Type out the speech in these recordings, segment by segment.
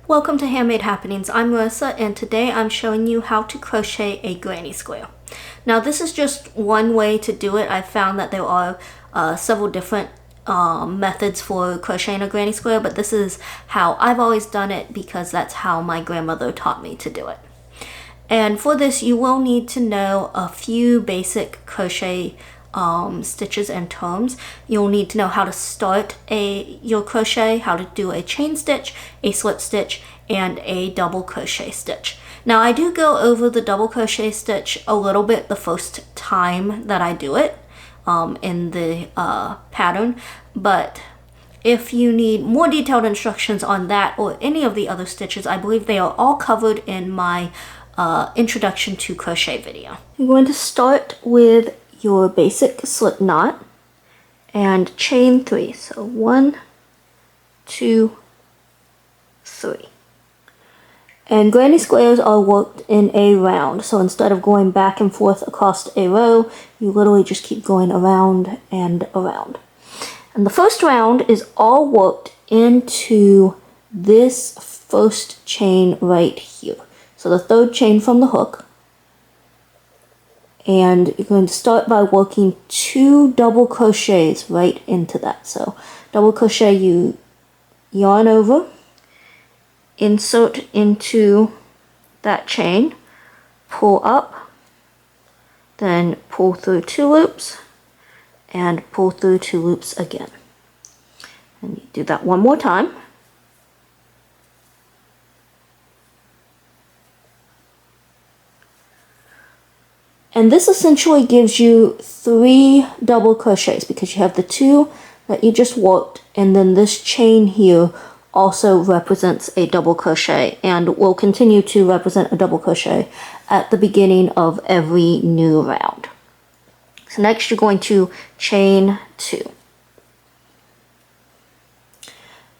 Welcome to Handmade Happenings. I'm Marissa, and today I'm showing you how to crochet a granny square. Now this is just one way to do it. I've found that there are several different methods for crocheting a granny square, but this is how I've always done it because that's how my grandmother taught me to do it. And for this you will need to know a few basic crochet stitches and terms. You'll need to know how to start your crochet, how to do a chain stitch, a slip stitch, and a double crochet stitch. Now I do go over the double crochet stitch a little bit the first time that I do it in the pattern, but if you need more detailed instructions on that or any of the other stitches, I believe they are all covered in my introduction to crochet video. You're going to start with your basic slip knot and chain 3. So 1, 2, 3. And granny squares are worked in a round. So instead of going back and forth across a row, you literally just keep going around and around. And the first round is all worked into this first chain right here. So the third chain from the hook. And you're going to start by working 2 double crochets right into that. So double crochet, you yarn over, insert into that chain, pull up, then pull through 2 loops, and pull through 2 loops again. And you do that one more time. And this essentially gives you 3 double crochets because you have the 2 that you just worked, and then this chain here also represents a double crochet and will continue to represent a double crochet at the beginning of every new round. So next you're going to chain 2.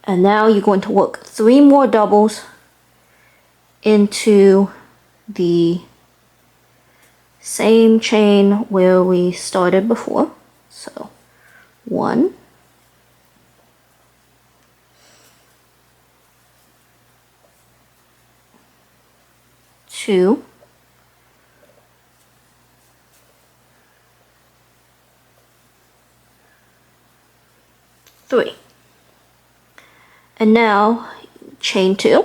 And now you're going to work 3 more doubles into the same chain where we started before. So 1, 2, 3. And now chain 2,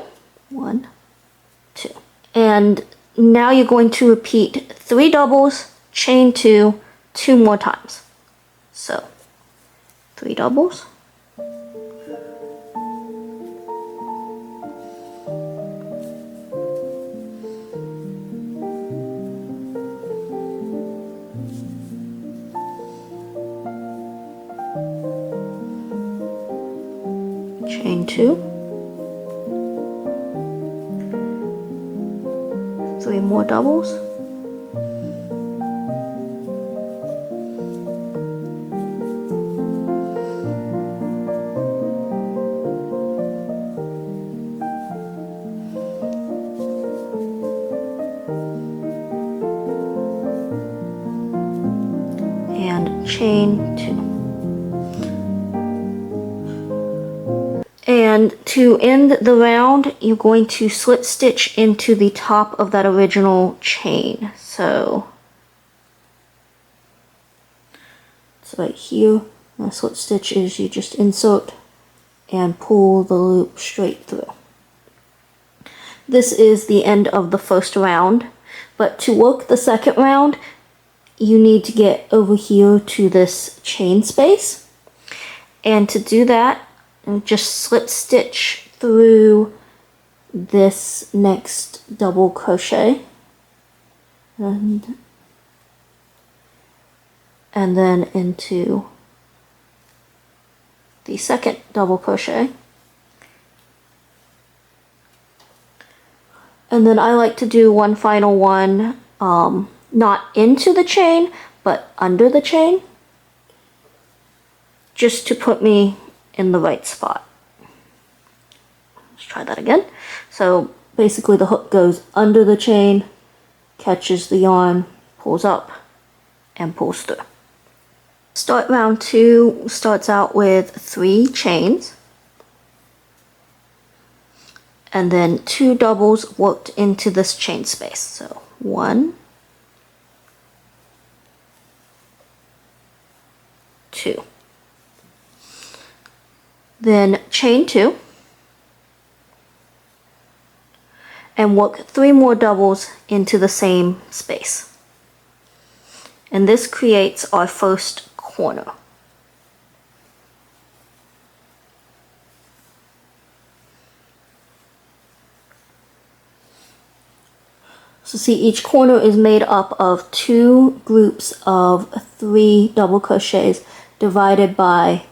1, 2. And now you're going to repeat 3 doubles, chain 2, 2 more times. So 3 doubles, chain 2, 3 more doubles, and chain 2. And to end the round, you're going to slip stitch into the top of that original chain. So it's right here. The slip stitch is you just insert and pull the loop straight through. This is the end of the first round, but to work the second round, you need to get over here to this chain space. And to do that, just slip stitch through this next double crochet and then into the second double crochet. And then I like to do one final one, not into the chain, but under the chain, just to put me in the right spot. Let's try that again. So basically the hook goes under the chain, catches the yarn, pulls up, and pulls through. Start round 2 starts out with 3 chains. and then 2 doubles worked into this chain space. So 1, 2. Then chain 2 and work 3 more doubles into the same space. And this creates our first corner. So see, each corner is made up of 2 groups of 3 double crochets divided by,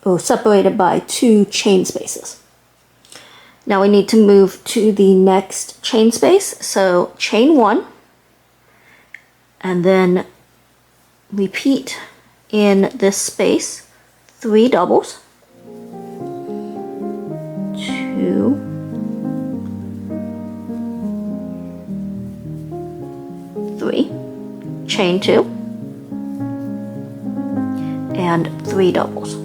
or separated by 2 chain spaces. Now we need to move to the next chain space. So chain 1, and then repeat in this space 3 doubles, 2, 3, chain 2, and 3 doubles. 2,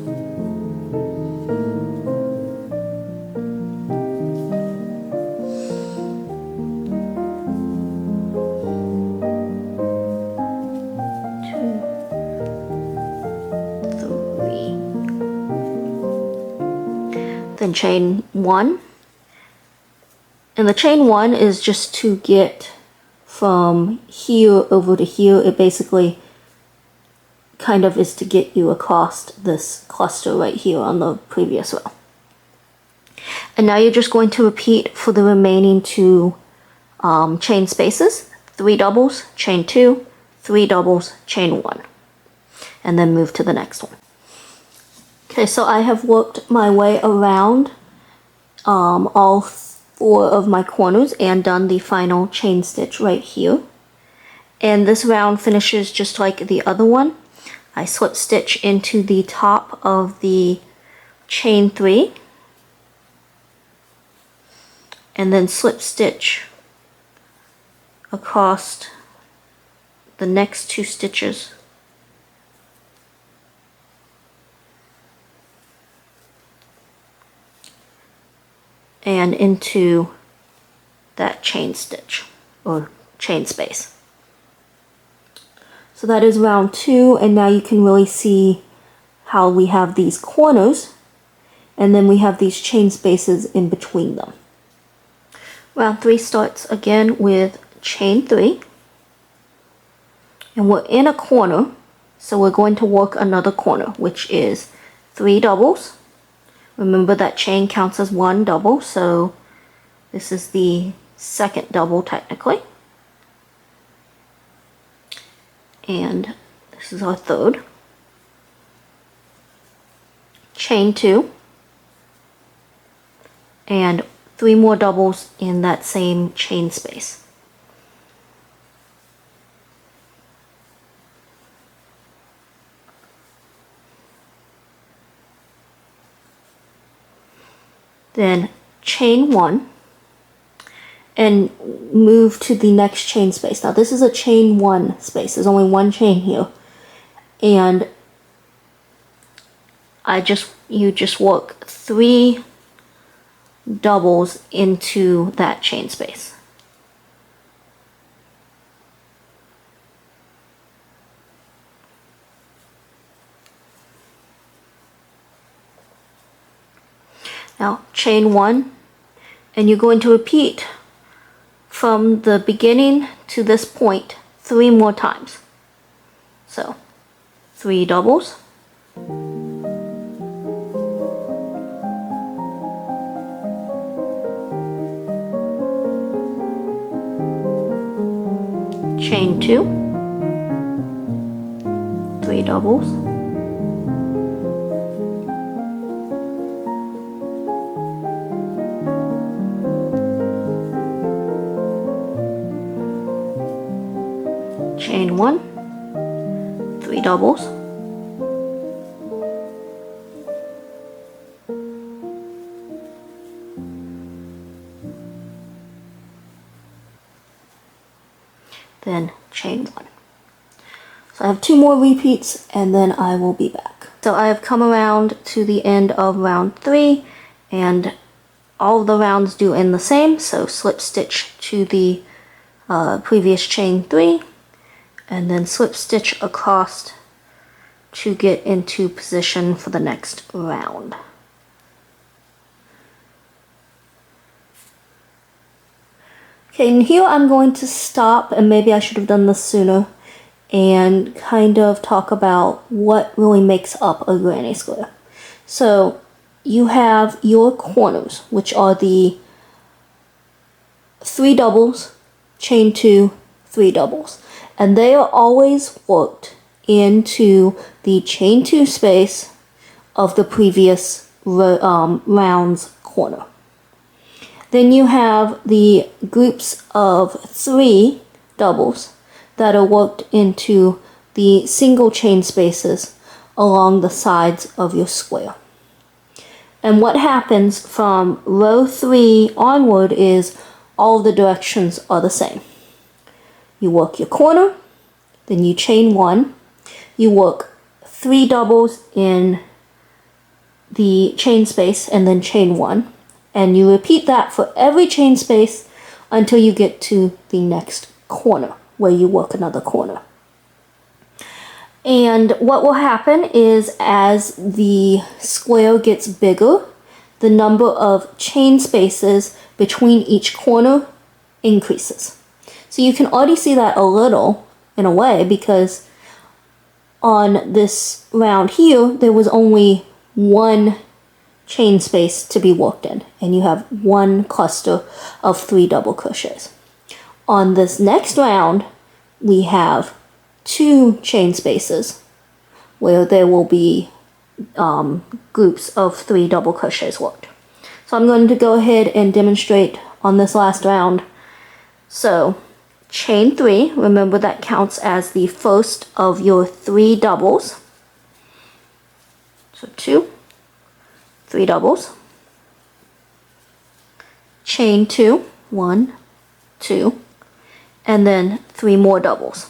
3. Then chain 1. And the chain 1 is just to get from here over to here. It basically kind of is to get you across this cluster right here on the previous row. And now you're just going to repeat for the remaining 2 chain spaces. 3 doubles, chain 2, 3 doubles, chain 1, and then move to the next one. Okay, so I have worked my way around all 4 of my corners and done the final chain stitch right here. And this round finishes just like the other one. I slip stitch into the top of the chain 3 and then slip stitch across the next 2 stitches and into that chain stitch or chain space. So that is round 2, and now you can really see how we have these corners and then we have these chain spaces in between them. Round 3 starts again with chain 3, and we're in a corner, so we're going to work another corner, which is 3 doubles. Remember that chain counts as 1 double, so this is the second double technically. And this is our third. Chain 2 and 3 more doubles in that same chain space. Then chain 1 and move to the next chain space. Now this is a chain 1 space. There's only 1 chain here, and you just work 3 doubles into that chain space. Now chain 1, and you're going to repeat from the beginning to this point 3 more times. So 3 doubles, chain 2, 3 doubles, chain 1, 3 doubles, then chain 1. So I have 2 more repeats and then I will be back. So I have come around to the end of round 3, and all the rounds do end the same, so slip stitch to the previous chain 3 and then slip stitch across to get into position for the next round. Okay, and here I'm going to stop, and maybe I should have done this sooner, and kind of talk about what really makes up a granny square. So you have your corners, which are the 3 doubles, chain 2, 3 doubles, and they are always worked into the chain 2 space of the previous round's corner. Then you have the groups of 3 doubles that are worked into the single chain spaces along the sides of your square. And what happens from row 3 onward is all the directions are the same. You work your corner, then you chain 1, you work 3 doubles in the chain space and then chain 1, and you repeat that for every chain space until you get to the next corner where you work another corner. And what will happen is as the square gets bigger, the number of chain spaces between each corner increases. So you can already see that a little in a way, because on this round here there was only 1 chain space to be worked in, and you have 1 cluster of 3 double crochets. On this next round we have 2 chain spaces where there will be groups of 3 double crochets worked. So I'm going to go ahead and demonstrate on this last round. So chain 3, remember that counts as the first of your 3 doubles. So 2, 3 doubles, chain 2, 1, 2, and then 3 more doubles.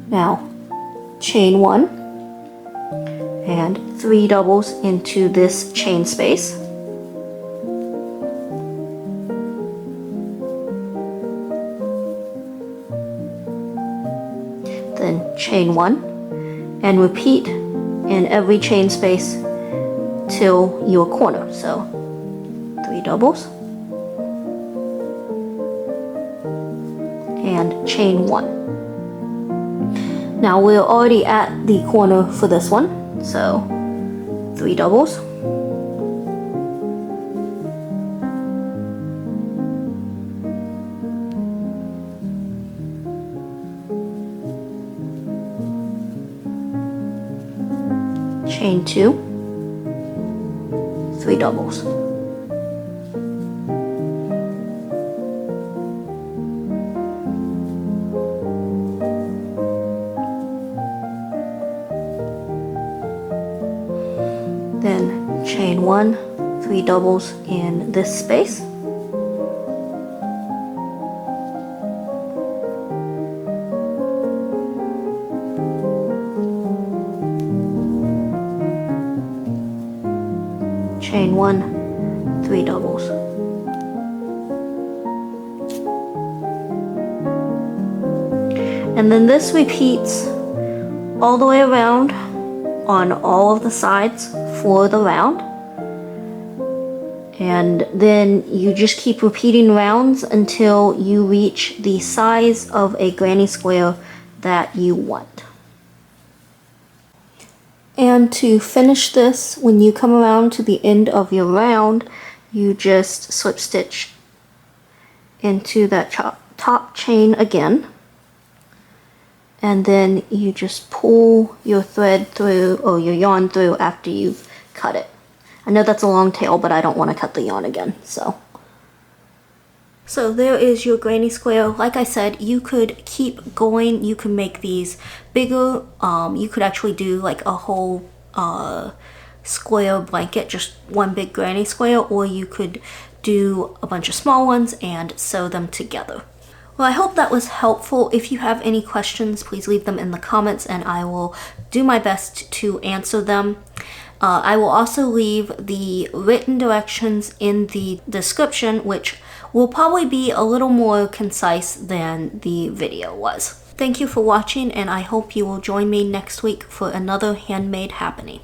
Now chain 1 and 3 doubles into this chain space. Then chain 1 and repeat in every chain space till your corner. So 3 doubles and chain 1. Now we're already at the corner for this one, so 3 doubles, chain 2, 3 doubles. Then chain 1, 3 doubles in this space. Chain 1, 3 doubles. And then this repeats all the way around on all of the sides for the round. And then you just keep repeating rounds until you reach the size of a granny square that you want. And to finish this, when you come around to the end of your round, you just slip stitch into that top chain again, and then you just pull your thread through, or your yarn through, after you've cut it. I know that's a long tail, but I don't want to cut the yarn again, so there is your granny square. Like I said, you could keep going. You can make these bigger. You could actually do like a whole square blanket, just one big granny square, or you could do a bunch of small ones and sew them together. Well, I hope that was helpful. If you have any questions, please leave them in the comments and I will do my best to answer them. I will also leave the written directions in the description, which will probably be a little more concise than the video was. Thank you for watching, and I hope you will join me next week for another handmade happening.